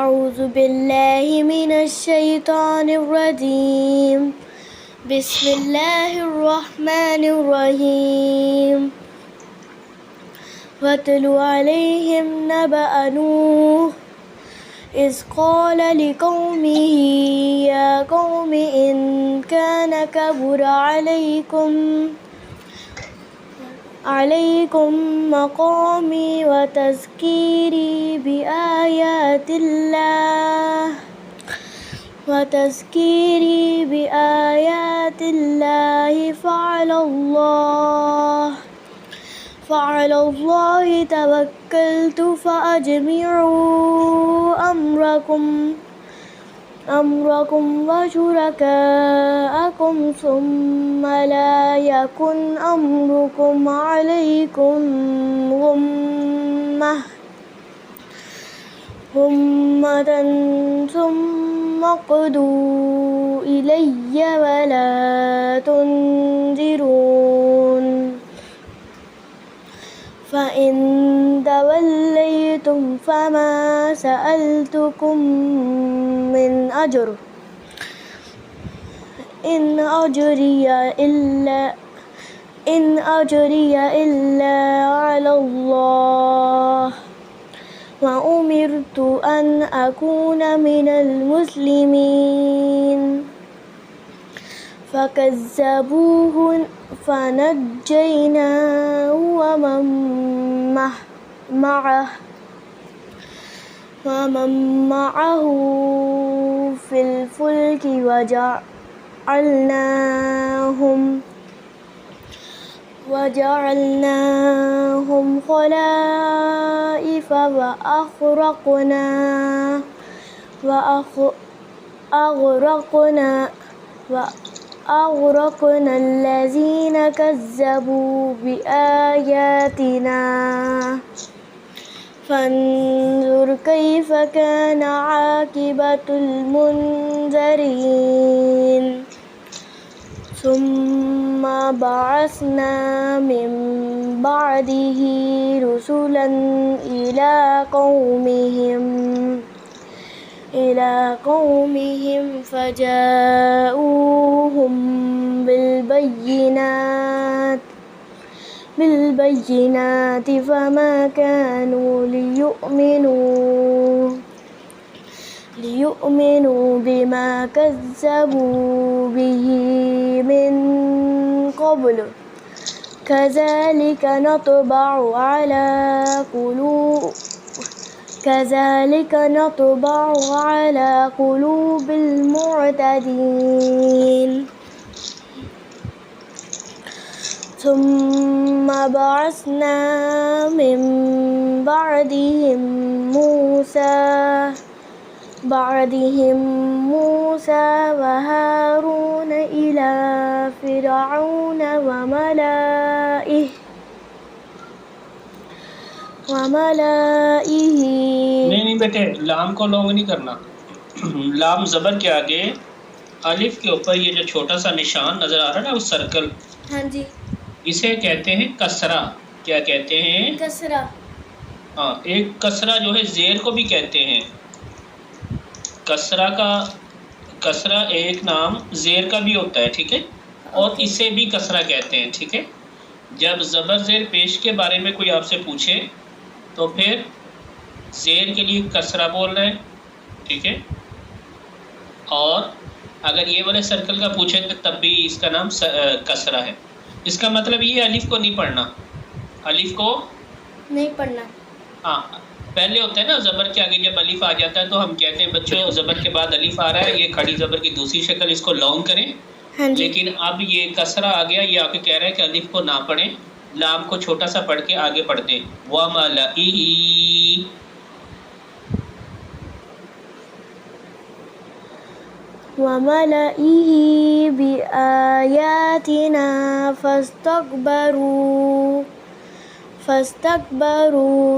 أعوذ بالله من الشيطان الرجيم بسم الله الرحمن الرحيم واتل عليهم نبأ نوح إذ قال لقومه يا قوم إن كان كبر عليكم مقامي وتذكيري بآيات الله فعلى الله توكلت فأجمعوا أمركم وشركاءكم ثم لا يكن أمركم عليكم غمة ثم اقضوا إلي ولا تنظرون فإن توليتم فما سألتكم من أجر إن أجري إلا على الله وأمرت أن أكون من المسلمين فكذبوه فنجيناه ومن معه في الفلك وجعلناهم خلائف وأغرقنا الذين كذبوا بآياتنا فانظر كيف كان عاقبة المنذرين ثم بعثنا من بعده رسلا إلى قومهم فجاءوهم بالبينات فما كانوا ليؤمنوا بما كذبوا به من قبل كذلك نطبع على قلوب المعتدين ثم بعثنا من بعدهم موسى وهارون إلى فرعون وملائه नहीं बेटे, लाम को लॉन्ग नहीं करना। लाम जबर के आगे अलिफ के ऊपर ये जो छोटा सा निशान नजर आ रहा है ना, उस सर्कल, हाँ जी, इसे कहते हैं कसरा। क्या कहते हैं? कसरा। हाँ, एक कसरा जो है जेर को भी कहते हैं। कसरा एक नाम जेर का भी होता है, ठीक है, और इसे भी कसरा कहते हैं, ठीक है। जब ज़बर ज़ेर पेश के बारे में कोई आपसे पूछे तो फिर ज़ेर के लिए कसरा बोलना है, ठीक है। और अगर ये वाले सर्कल का पूछे तो तब भी इसका नाम कसरा है। इसका मतलब ये अलिफ को नहीं पढ़ना, अलिफ को नहीं पढ़ना। हाँ, पहले होता है ना ज़बर के आगे जब अलिफ आ जाता है तो हम कहते हैं बच्चों ज़बर के बाद अलिफ आ रहा है, ये खड़ी ज़बर की दूसरी शक्ल, इसको लॉन्ग करें। हाँ जी। लेकिन अब ये कसरा आ गया, ये आके कह रहा है कि अलिफ को ना पढ़ें, लाम को छोटा सा पढ़ के आगे पढ़ दें। वमलइहि बिआयातिना फस्तकबरू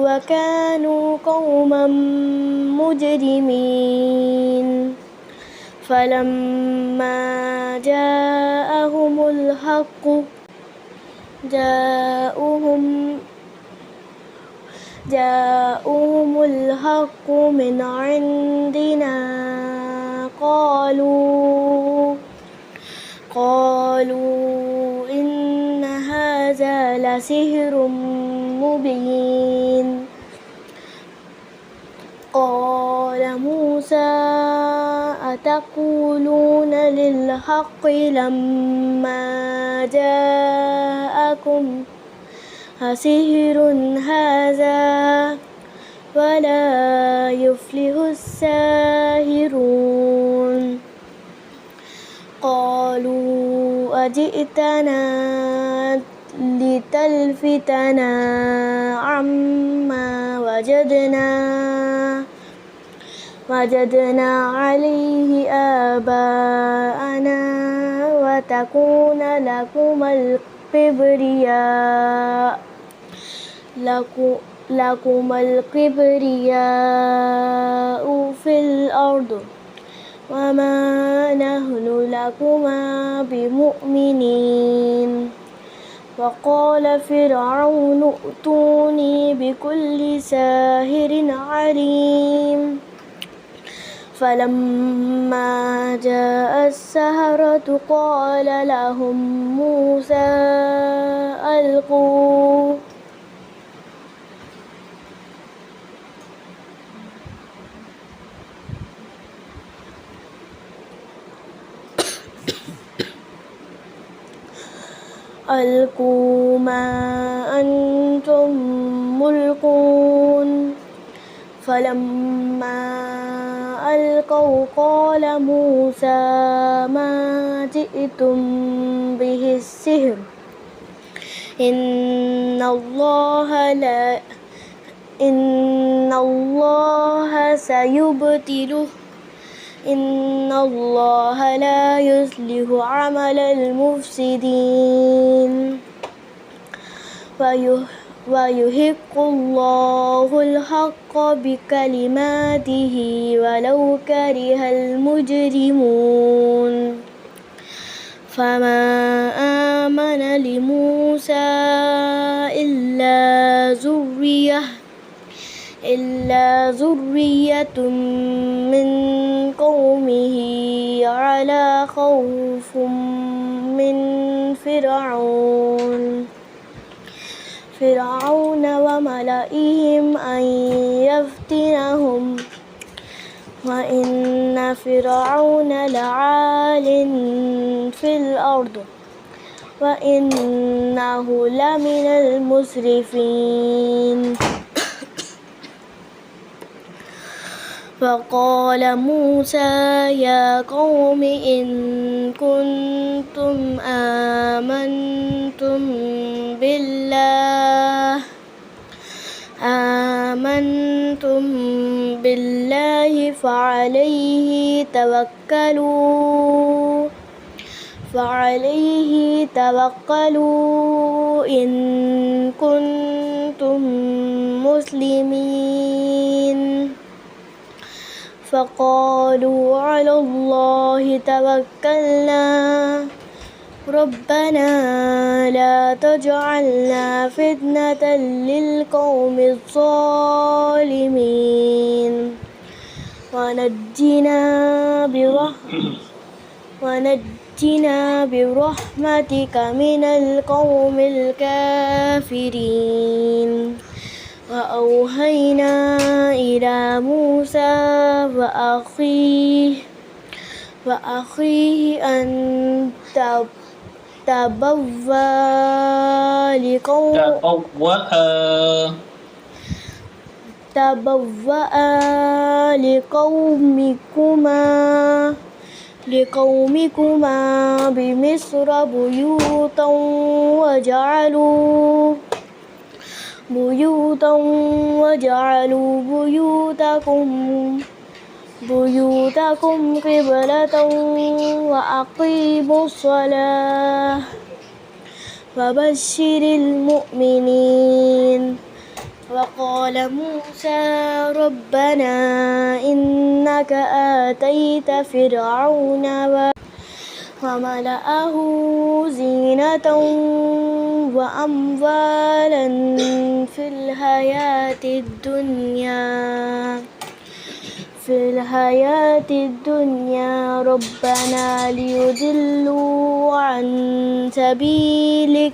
वकानू कौमम मुजरिमीन फलम्मा जाअहुमुल हक़्क़ु جاءهم الحق من عندنا قالوا إن هذا لسحر مبين قال موسى أتقولون للحق لما جاءكم أسحر هذا ولا يفلح الساحرون قالوا أجئتنا لتلفتنا عما وجدنا عليه آباءنا وتكون لكم الكبرياء في الأرض وما نحن لكما بمؤمنين وقال فرعون ائتوني بكل ساحر عليم فلما جاء السحرة قال لهم موسى ألقوا ما أنتم ملقون فلما ألقوا قال موسى ما جئتم به السحر إن الله سيبطله إن الله لا يصلح عمل المفسدين ويحق الله الحق بكلماته ولو كره المجرمون فما آمن لموسى إلا ذرية من قومه على خوف من فرعون وملئهم أن يفتنهم وإن فرعون لعال في الأرض وإنه لمن المسرفين فقال موسى يا قوم إن كنتم آمنتم بالله فعليه توكلوا إن كنتم مسلمين فقالوا على الله توكلنا ربنا لا تجعلنا فتنة للقوم الظالمين ونجنا برحمتك من القوم الكافرين وأوحينا إلى موسى وأخيه أن تبوأ لقومكما بمصر بيوتا وجعلوا بيوتكم قبلة وأقيموا الصلاة وبشر المؤمنين وقال موسى ربنا إنك آتيت فرعون وملأه زينة وأموالا في الحياة الدنيا ربنا ليضلوا عن سبيلك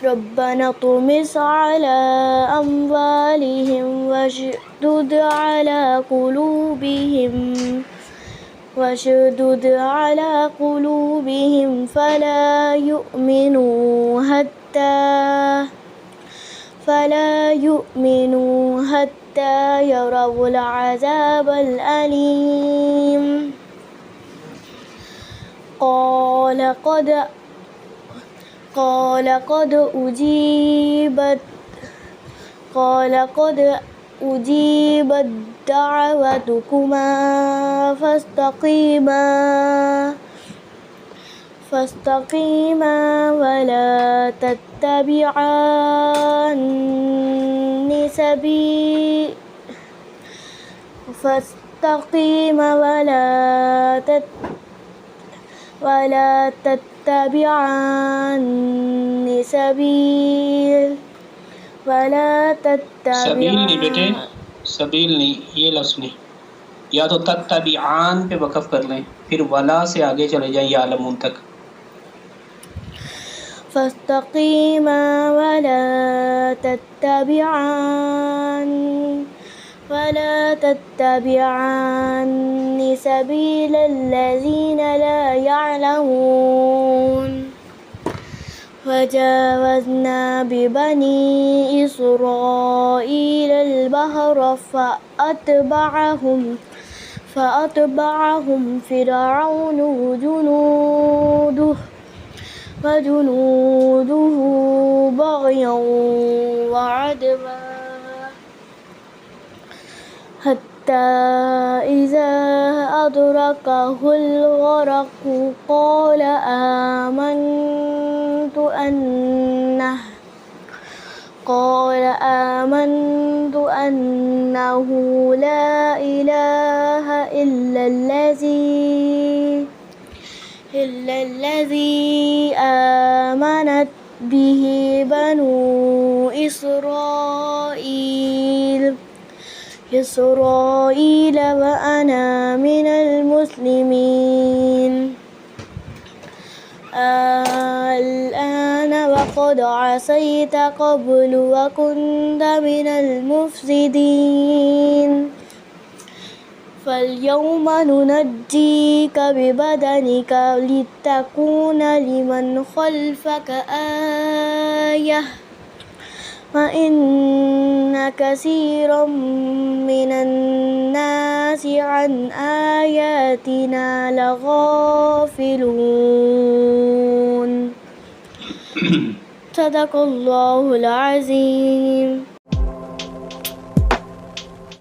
ربنا اطمس على أموالهم واشدد على قلوبهم فلا يؤمنوا حتى يروا العذاب الأليم قال قد أجيبت دعوتكما فاستقيما ولا تتبعان सबील नहीं बेटे, सबील नहीं, ये लफ्ज़ नहीं। या तो तत्तबिआन पे वक़फ़ कर लें, फिर वला से आगे चले जाएं यालमून तक। فاستقيما ولا تتبعان سبيل الذين لا يعلمون وجاوزنا ببني إسرائيل البحر فأتبعهم فرعون وجنوده بغيا وعدوا حتى إذا أدركه الغرق قال آمنت أنه لا إله إلا الذي آمنت به بنو إسرائيل وأنا من المسلمين الآن وقد عصيت قبل وكنت من المفسدين فاليوم ننجيك ببدنك لتكون لمن خلفك آية وإن كثيرا من الناس عن آياتنا لغافلون صدق الله العظيم.